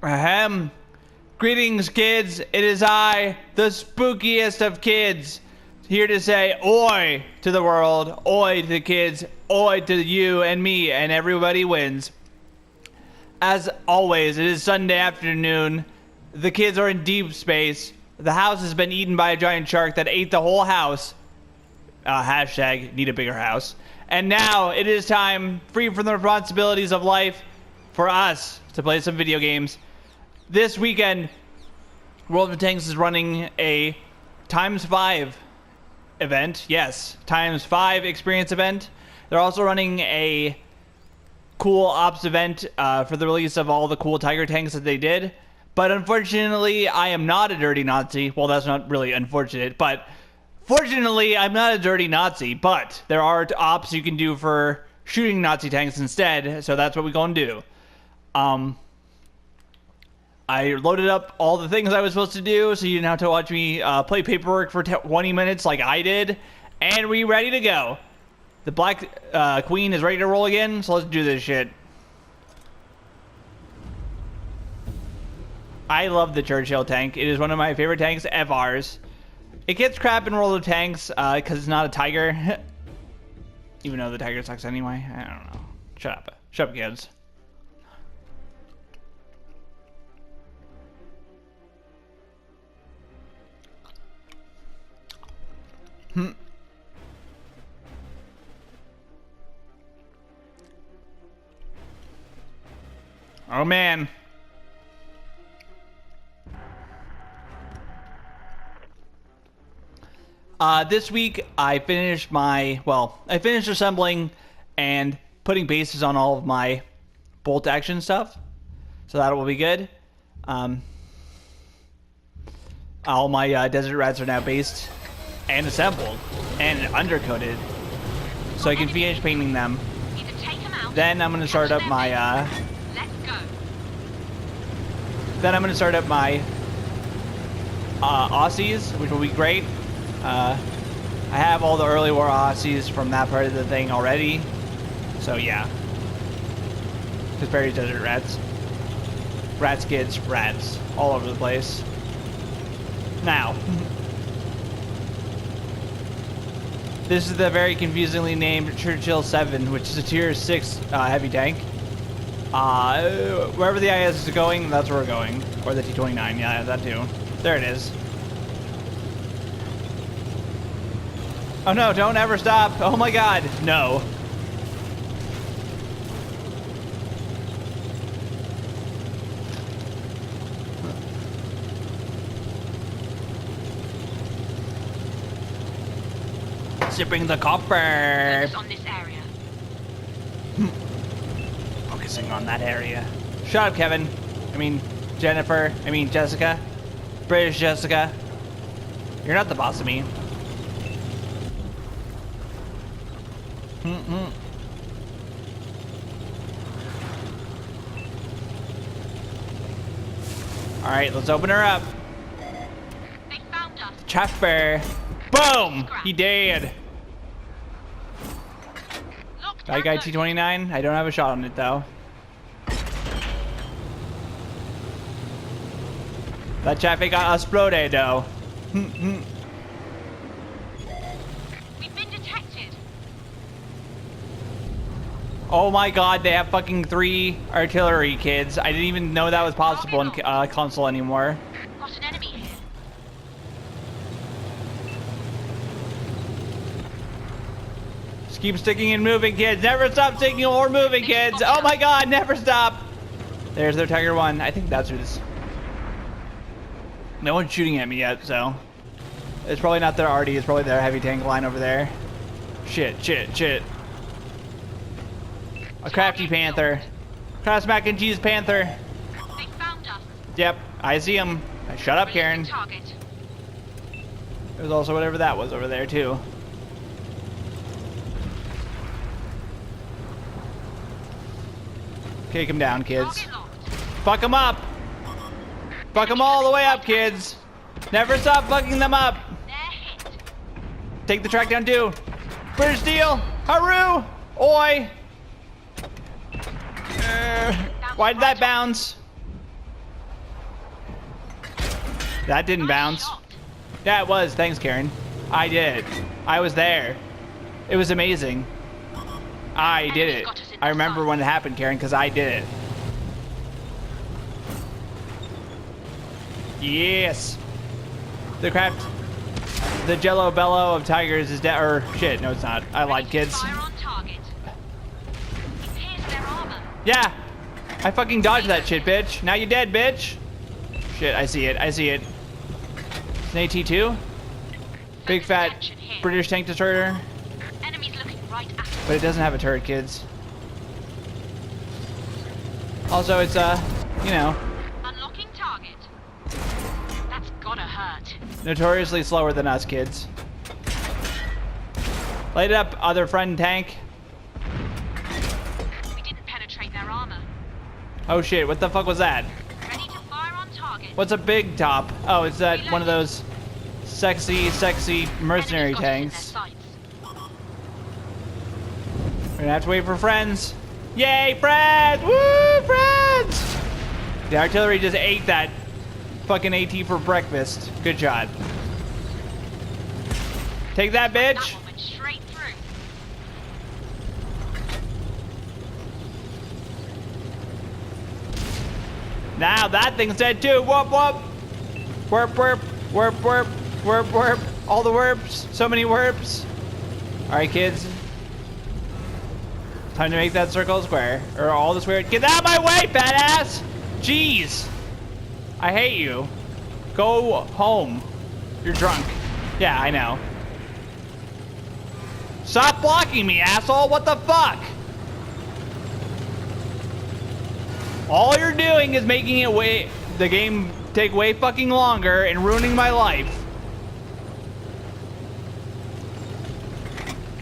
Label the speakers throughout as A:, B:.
A: Ahem. Greetings, kids. It is I, the spookiest of kids, here to say oi to the world, oi to the kids, oi to you and me, and everybody wins. As always, it is Sunday afternoon. The kids are in deep space. The house has been eaten by a giant shark that ate the whole house. Hashtag need a bigger house. And now it is time, free from the responsibilities of life, for us to play some video games. This weekend, World of Tanks is running a ×5 event. Yes, ×5 experience event. They're also running a cool ops event for the release of all the cool Tiger tanks that they did. But unfortunately, I am not a dirty Nazi. Well, that's not really unfortunate, but fortunately, I'm not a dirty Nazi. But there are ops you can do for shooting Nazi tanks instead, so that's what we're going to do. I loaded up all the things I was supposed to do, so you didn't have to watch me play paperwork for 20 minutes like I did. And we ready to go. The Black Queen is ready to roll again, so let's do this shit. I love the Churchill tank. It is one of my favorite tanks ever. It gets crap in World of Tanks because it's not a Tiger. Even though the Tiger sucks anyway. I don't know. Shut up. Shut up, kids. Oh man. This week I finished assembling and putting bases on all of my bolt action stuff. So that will be good. All my desert rats are now based and assembled and undercoated, so I can finish painting them. Then I'm gonna start up my Aussies, which will be great. I have all the early war Aussies from that part of the thing already, so yeah. Because Barry's desert rats, kids, rats, all over the place. Now. This is the very confusingly named Churchill 7, which is a tier 6 heavy tank. Wherever the IS is going, that's where we're going. Or the T-29, yeah, that too. There it is. Oh no, don't ever stop. Oh my god, no. Sipping the copper.
B: Focus on this area.
A: Focusing on that area. Shut up, Kevin. I mean, Jennifer. I mean, Jessica. British Jessica. You're not the boss of me. Alright, let's open her up.
B: They found us.
A: Chopper. Boom! He dead. Bad guy T-29. I don't have a shot on it though. That Chaffee got exploded though.
B: We've been detected.
A: Oh my god, they have fucking 3 artillery, kids. I didn't even know that was possible in console anymore.
B: Got an enemy here.
A: Just keep sticking and moving, kids. Never stop sticking or moving, kids. Oh my god, never stop. There's their Tiger 1. I think that's who this. No one's shooting at me yet, so. It's probably not their RD. It's probably their heavy tank line over there. Shit, shit, shit. A crafty panther. Cross mac and cheese panther.
B: They found us.
A: Yep, I see him. Shut up, Karen.
B: Target.
A: There's also whatever that was over there, too. Kick him down, kids. Fuck him up. Fuck them all the way up, kids. Never stop fucking them up. Take the track down too. British Steel. Haru. Oi. Why did that bounce? That didn't bounce.
B: Shot.
A: Yeah, it was. Thanks, Karen. I did it. I was there. It was amazing. I did it. I remember when it happened, Karen, because I did it. Yes. The craft, the Jello Bello of tigers is dead. Or shit, no, it's not. I lied, kids.
B: Fire on target. We pierced their armor.
A: Yeah, I fucking dodged that shit, bitch. Now you're dead, bitch. Shit, I see it. I see it. It's an AT-2. Big fat British tank destroyer.
B: Enemies looking right at us.
A: But it doesn't have a turret, kids. Also, it's, you know,
B: Unlocking target. That's gotta hurt.
A: notoriously slower than us, kids. Light it up, other friend tank.
B: We didn't penetrate their armor.
A: Oh shit, what the fuck was that?
B: Ready to fire on target.
A: What's a big top? Oh, it's that one of those sexy mercenary
B: Enemies got us in their
A: tanks.
B: sights.
A: We're gonna have to wait for friends. Yay, friends! Woo, friends! The artillery just ate that fucking AT for breakfast. Good shot. Take that,
B: That
A: bitch!
B: one went straight through.
A: Now that thing's dead too. Whoop, whoop. Warp, warp, warp, warp, warp, warp. All the warps. So many warps. Alright, kids. Time to make that circle square. Or all this weird. Get out of my way, fat ass! Jeez. I hate you. Go home. You're drunk. Yeah, I know. Stop blocking me, asshole! What the fuck? All you're doing is making it the game take way fucking longer and ruining my life.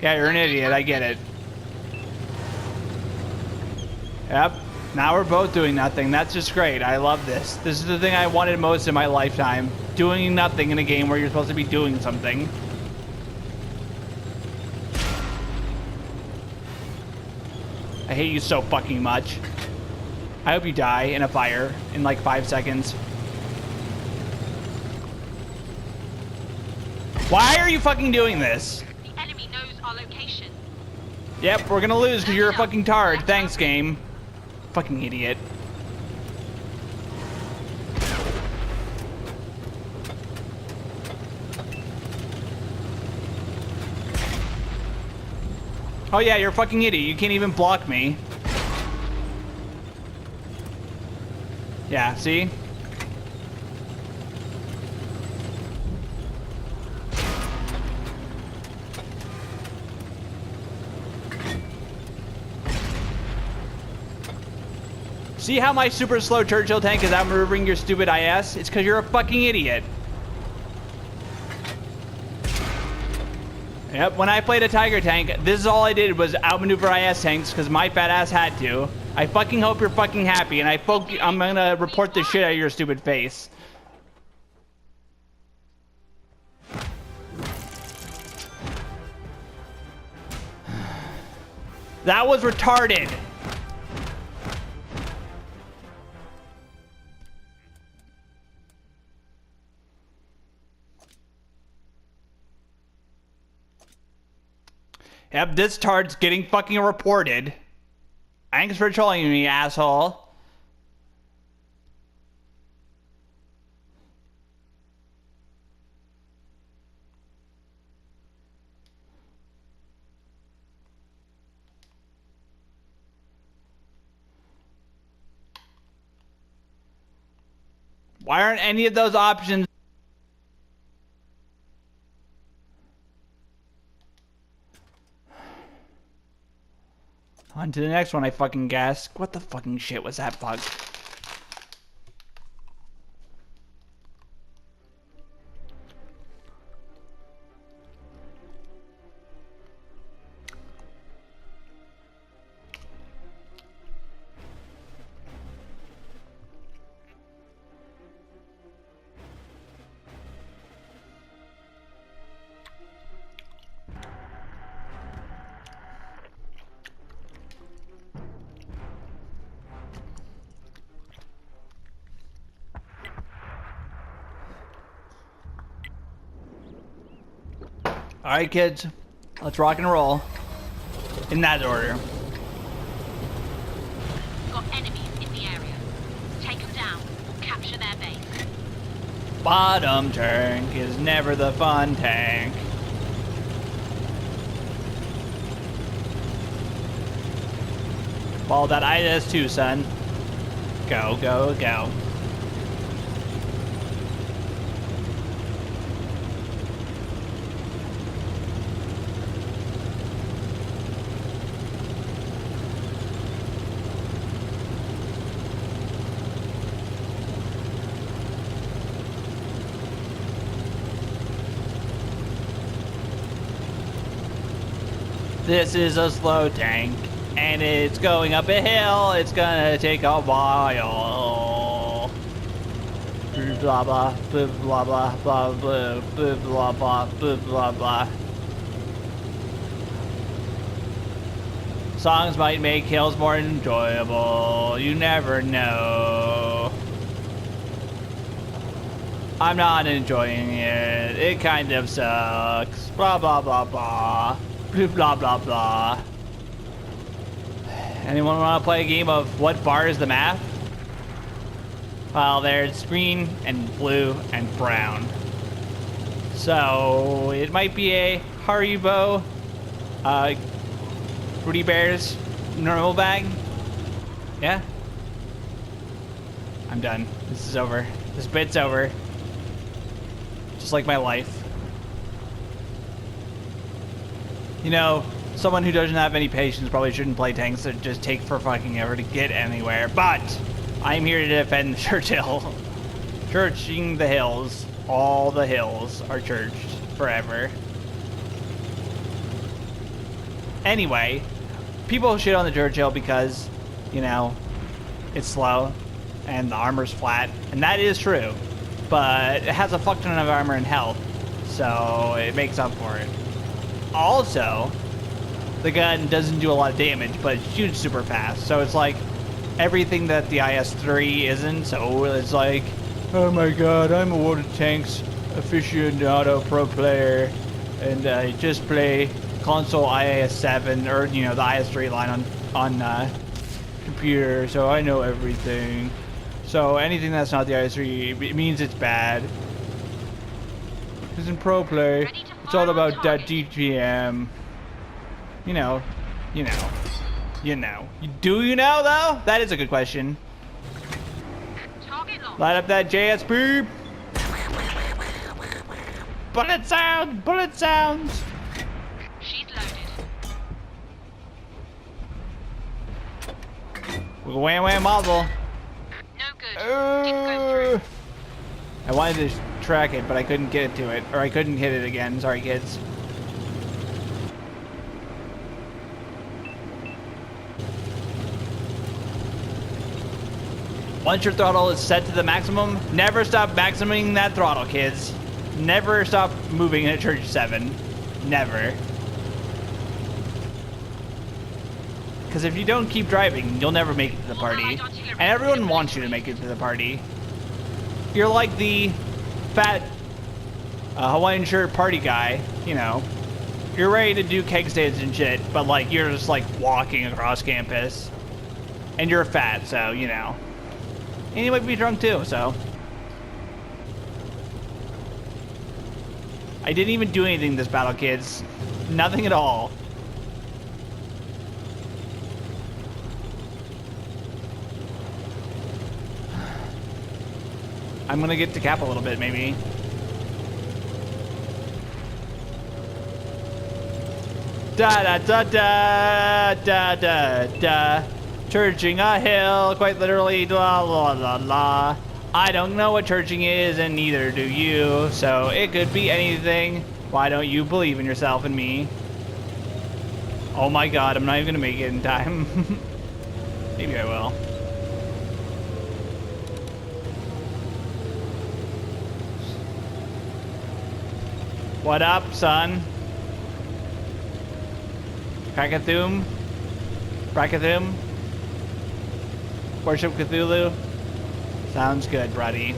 A: Yeah, you're an idiot. I get it. Yep. Now we're both doing nothing. That's just great. I love this. This is the thing I wanted most in my lifetime. Doing nothing in a game where you're supposed to be doing something. I hate you so fucking much. I hope you die in a fire in like 5 seconds. Why are you fucking doing this?
B: The enemy knows our location.
A: Yep, we're gonna lose because you're a fucking tard. Thanks, game. Fucking idiot. Oh yeah, you're a fucking idiot. You can't even block me. Yeah, see? See how my super slow Churchill tank is outmaneuvering your stupid IS? It's because you're a fucking idiot. Yep, when I played a Tiger tank, this is all I did was outmaneuver IS tanks because my fat ass had to. I fucking hope you're fucking happy, and I'm gonna report the shit out of your stupid face. That was retarded. Yep, this tard's getting fucking reported. Thanks for trolling me, asshole. Why aren't any of those options? On to the next one, I fucking guess. What the fucking shit was that bug? Alright, kids. Let's rock and roll. In that order.
B: We've got enemies in the area. Take them down or capture their base.
A: Bottom tank is never the fun tank. Follow that IS-2, son. Go, go, go. This is a slow tank, and it's going up a hill. It's gonna take a while. Blah blah blah blah blah blah blah blah blah blah blah blah blah. Songs might make hills more enjoyable. You never know. I'm not enjoying it. It kind of sucks. Blah blah blah blah. Blah blah blah. Anyone want to play a game of what bar is the map? Well, there's green and blue and brown. So it might be a Haribo, Fruity Bears normal bag. Yeah. I'm done. This is over. This bit's over. Just like my life. You know, someone who doesn't have any patience probably shouldn't play tanks that just take for fucking ever to get anywhere. But I'm here to defend Churchill. Churching the hills. All the hills are churched forever. Anyway, people shit on the Churchill because, you know, it's slow and the armor's flat. And that is true. But it has a fuck ton of armor and health. So it makes up for it. Also, the gun doesn't do a lot of damage, but it shoots super fast. So it's like everything that the IS-3 isn't. So it's like, oh my god, I'm a World of Tanks aficionado pro player, and I just play console IS-7 or you know the IS-3 line on computer, so I know everything. So anything that's not the IS-3, it means it's bad. Because in pro play, it's all about that DPM. You know. Do you know, though? That is a good question.
B: Target locked.
A: Light up that JSP. Bullet sounds! Bullet sounds!
B: She's loaded.
A: Wham wham muzzle.
B: No good. Didn't go through.
A: I wanted to track it, but I couldn't get to it. Or I couldn't hit it again. Sorry, kids. Once your throttle is set to the maximum, never stop maximizing that throttle, kids. Never stop moving at Church 7. Never. Because if you don't keep driving, you'll never make it to the party. And everyone wants you to make it to the party. You're like the fat Hawaiian shirt party guy, you know. You're ready to do keg stands and shit, but like you're just like walking across campus. And you're fat, so, you know. And you might be drunk too, so. I didn't even do anything this battle, kids. Nothing at all. I'm gonna get to cap a little bit, maybe. Da da da da da da da. Churching a hill, quite literally, la la la la. I don't know what churching is, and neither do you, so it could be anything. Why don't you believe in yourself and me? Oh my god, I'm not even gonna make it in time. Maybe I will. What up, son? Krakathum? Krakathum? Worship Cthulhu? Sounds good, buddy.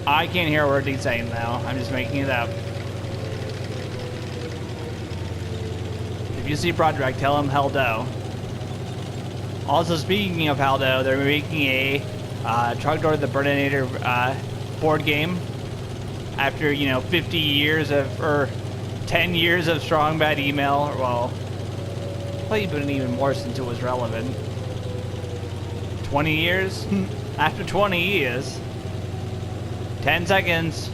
A: I can't hear a word he's saying, though. I'm just making it up. If you see Broderick, tell him Heldo. Also, speaking of Heldo, they're making a Trogdor the Burninator board game. After, 50 years or 10 years of strong bad email. Well, probably been even more since it was relevant. 20 years? After 20 years. 10 seconds.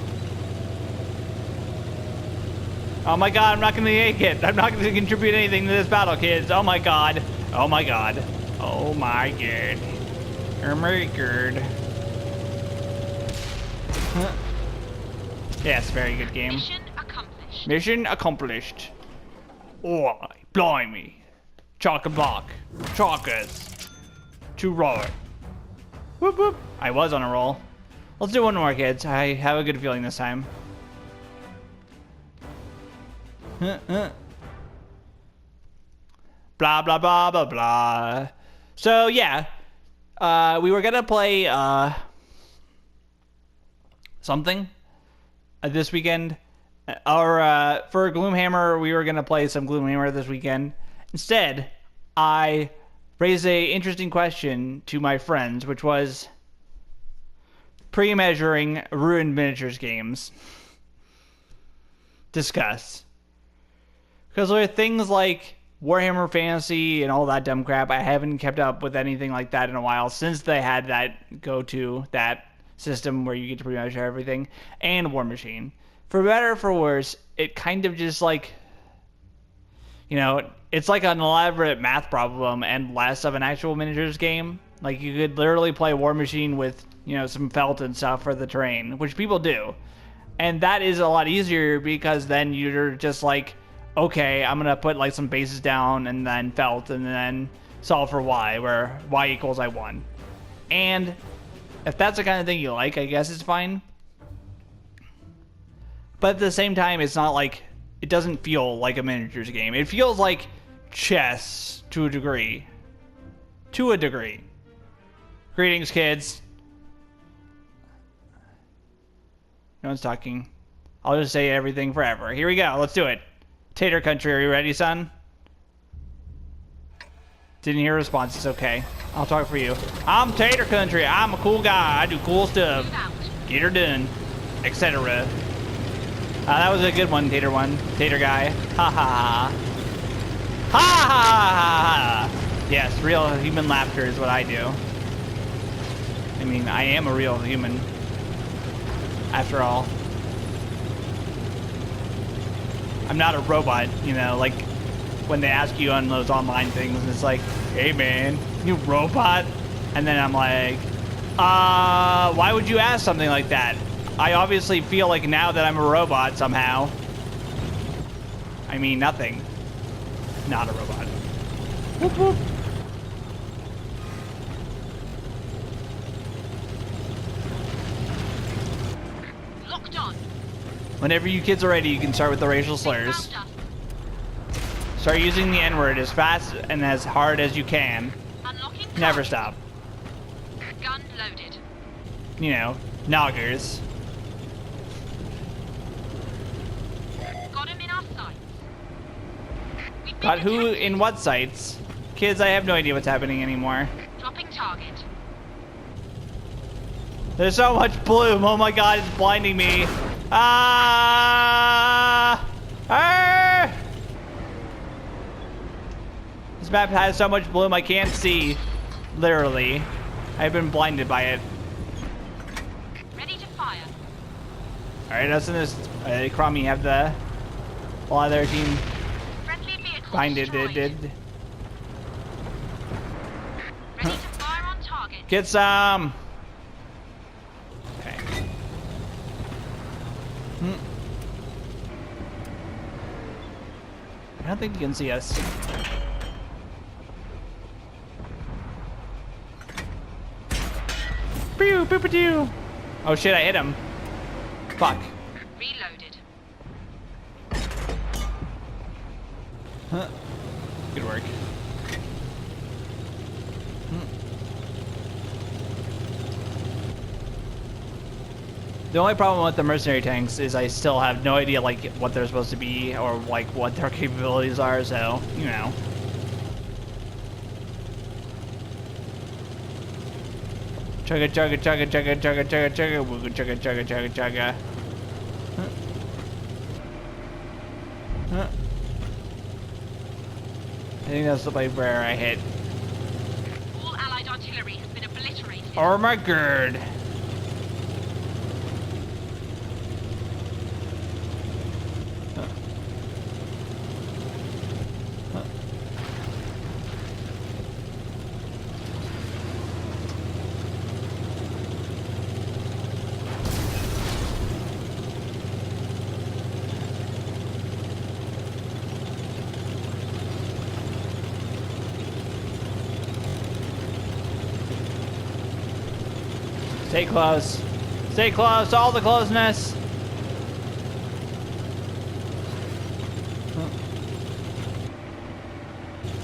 A: Oh my god, I'm not gonna make it. I'm not gonna contribute anything to this battle, kids. Oh my god. Oh my god. Oh my god. Oh my god. Yes, very good game.
B: Mission accomplished.
A: Mission accomplished. Oh, blimey. Chock-a-block. Chockers. To roll. Whoop whoop. I was on a roll. Let's do one more, kids. I have a good feeling this time. Blah, blah, blah, blah, blah. So, yeah. We were gonna play, something this weekend. Or, for Gloomhammer, we were gonna play some Gloomhammer this weekend. Instead, I raised a interesting question to my friends, which was pre-measuring Ruined Miniatures games. Discuss. Because there are things like Warhammer Fantasy and all that dumb crap. I haven't kept up with anything like that in a while since they had that that system where you get to pre-measure everything. And War Machine. For better or for worse, it kind of just like, it's like an elaborate math problem and less of an actual miniatures game. Like, you could literally play War Machine with, some felt and stuff for the terrain, which people do. And that is a lot easier because then you're just like, okay, I'm going to put like some bases down and then felt and then solve for y, where y equals I1. And if that's the kind of thing you like, I guess it's fine. But at the same time, it's not like, it doesn't feel like a miniatures game. It feels like chess to a degree. To a degree. Greetings, kids. No one's talking. I'll just say everything forever. Here we go. Let's do it. Tater Country, are you ready, son? Didn't hear a response. It's okay. I'll talk for you. I'm Tater Country. I'm a cool guy. I do cool stuff. Get her done. Etc. That was a good one, Tater one. Tater guy. Ha ha ha. Ha ha ha ha. Yes, real human laughter is what I do. I mean, I am a real human. After all. I'm not a robot, like when they ask you on those online things, and it's like, hey man, you robot? And then I'm like, why would you ask something like that? I obviously feel like now that I'm a robot somehow. I mean, nothing. Not a robot. Whoop whoop.
B: Locked on.
A: Whenever you kids are ready, you can start with the racial slurs. Start using the N-word as fast and as hard as you can.
B: Unlocking
A: Never stop.
B: Gun loaded.
A: Noggers.
B: Got him in our sights. We've been
A: Got who
B: detected.
A: in what sights? Kids, I have no idea what's happening anymore.
B: Dropping target.
A: There's so much bloom. Oh my god, it's blinding me. Ah! This map has so much bloom I can't see. Literally. I've been blinded by it.
B: Ready to fire.
A: Alright, us in this Crummy have a lot of their team
B: Friendly vehicle
A: blinded.
B: destroyed.
A: Did.
B: Ready to fire on target.
A: Get some. Okay. I don't think you can see us. Pew, pew, pew, pew. Oh shit, I hit him. Fuck.
B: Reloaded.
A: Huh. Good work. The only problem with the mercenary tanks is I still have no idea like what they're supposed to be or like what their capabilities are, so, you know. Chugga chugga chugga chugga chugga chugga chugga wooga chugga chugga chugga chugga. I think that's the place where I hit.
B: All Allied artillery has been obliterated.
A: Oh my god. Stay close. Stay close. All the closeness.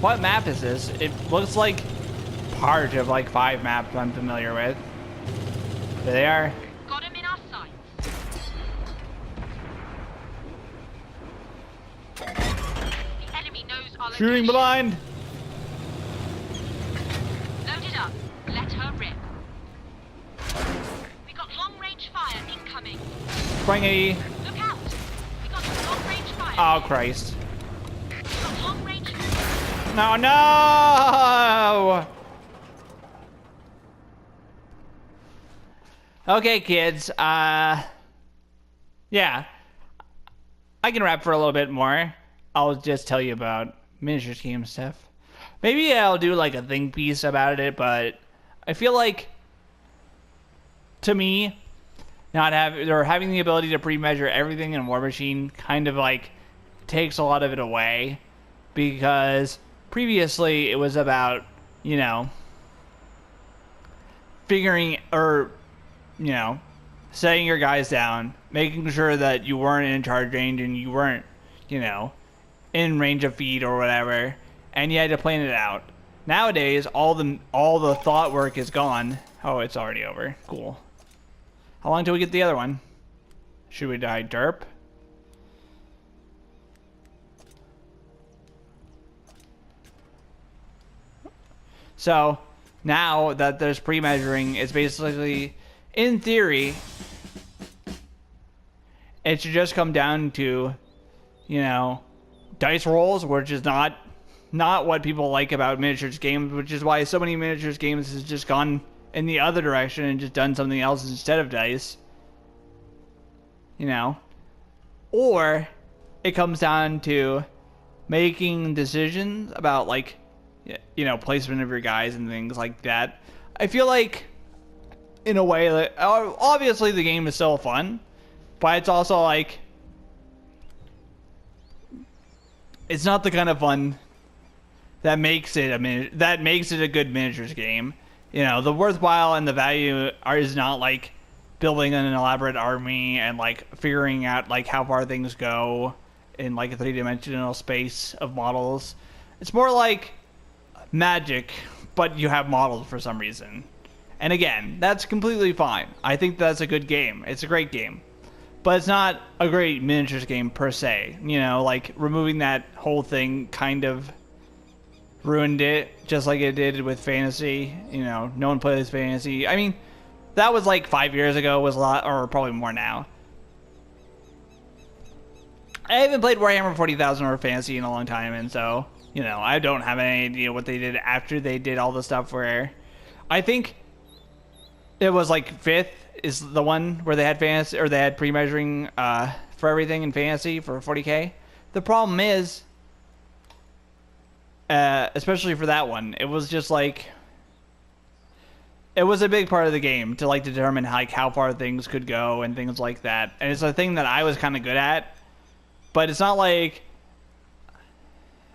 A: What map is this? It looks like part of like 5 maps I'm familiar with. There they are.
B: Got him in our sights. The enemy knows our
A: Shooting
B: location.
A: blind.
B: Load it up. Let her rip. We got long-range fire incoming.
A: Springy.
B: Look out! We got long-range fire.
A: Oh Christ.
B: We got long-range.
A: No, no! Okay, kids. Yeah. I can rap for a little bit more. I'll just tell you about miniatures game stuff. Maybe I'll do like a think piece about it, but I feel like, to me, having the ability to pre-measure everything in War Machine kind of like takes a lot of it away, because previously it was about, you know, figuring or, you know, setting your guys down, making sure that you weren't in charge range and you weren't, you know, in range of feed or whatever, and you had to plan it out. Nowadays, all the thought work is gone. Oh, it's already over. Cool. How long till we get the other one? Should we die derp? So, now that there's pre-measuring, it's basically, in theory, it should just come down to, you know, dice rolls, which is not what people like about miniatures games, which is why so many miniatures games has just gone in the other direction and just done something else instead of dice. You know? Or it comes down to making decisions about, like, you know, placement of your guys and things like that. I feel like, in a way, that obviously the game is still fun, but it's also like, it's not the kind of fun that makes it a good miniatures game. You know, the worthwhile and the value is not like building an elaborate army and like figuring out like how far things go in like a 3-dimensional space of models. It's more like Magic, but you have models for some reason. And again, that's completely fine. I think that's a good game. It's a great game. But it's not a great miniatures game per se. You know, like removing that whole thing kind of ruined it, just like it did with Fantasy. You know, no one plays Fantasy. I mean, that was like 5 years ago, was a lot, or probably more now. I haven't played Warhammer 40,000 or Fantasy in a long time, and so, you know, I don't have any idea what they did after they did all the stuff where, I think it was like 5th is the one where they had Fantasy, or they had pre-measuring for everything in Fantasy for 40k. The problem is, especially for that one, it was just like, it was a big part of the game to like determine like how far things could go and things like that. And it's a thing that I was kind of good at, but it's not like,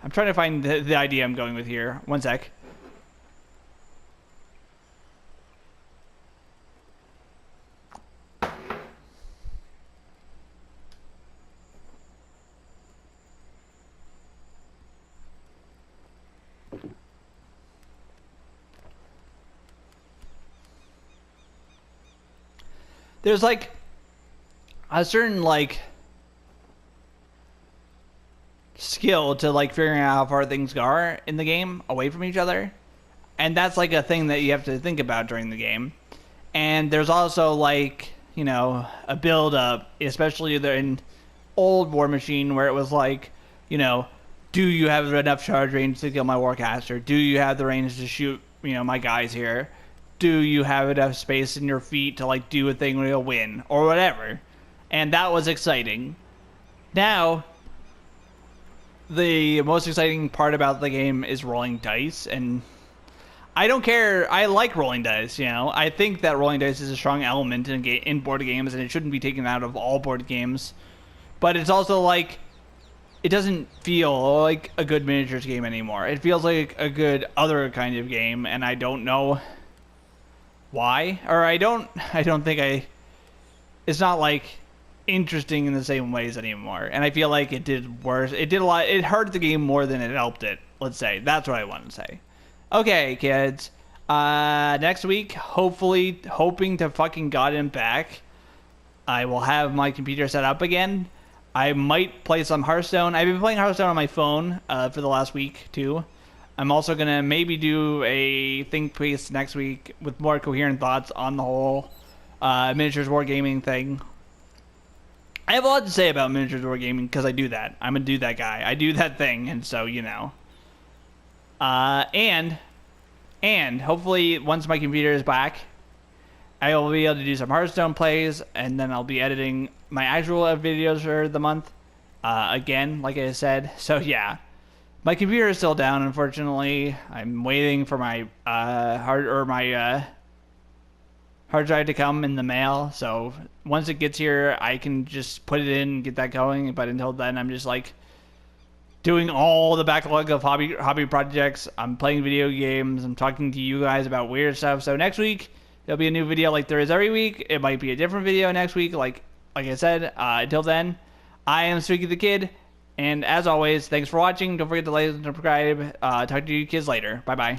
A: I'm trying to find the idea I'm going with here. One sec. There's like a certain like skill to like figuring out how far things are in the game away from each other, and that's like a thing that you have to think about during the game. And there's also like, you know, a build up, especially in old War Machine, where it was like, you know, do you have enough charge range to kill my Warcaster? Do you have the range to shoot, you know, my guys here? Do you have enough space in your feet to like do a thing where you'll win or whatever? And that was exciting. Now, the most exciting part about the game is rolling dice, and I don't care. I like rolling dice, you know. I think that rolling dice is a strong element in board games, and it shouldn't be taken out of all board games. But it's also like, it doesn't feel like a good miniatures game anymore. It feels like a good other kind of game, and I don't know why. Or I don't think it's not like interesting in the same ways anymore. And I feel like it did worse. It did a lot. It hurt the game more than it helped it. Let's say. That's what I want to say. Okay, kids. Next week, hopefully, hoping to fucking God him back, I will have my computer set up again. I might play some Hearthstone. I've been playing Hearthstone on my phone for the last week, too. I'm also going to maybe do a think piece next week with more coherent thoughts on the whole miniatures wargaming thing. I have a lot to say about miniatures wargaming because I do that. I'm a do that guy. I do that thing, and so, you know. And hopefully once my computer is back, I will be able to do some Hearthstone plays, and then I'll be editing my actual videos for the month. Again, like I said. So yeah, my computer is still down, unfortunately. I'm waiting for my hard drive to come in the mail. So once it gets here, I can just put it in and get that going. But until then, I'm just like doing all the backlog of hobby projects. I'm playing video games. I'm talking to you guys about weird stuff. So next week there'll be a new video like there is every week. It might be a different video next week, like I said. Until then, I am Spooky the Kid, and as always, thanks for watching. Don't forget to like and subscribe. Talk to you kids later. Bye bye.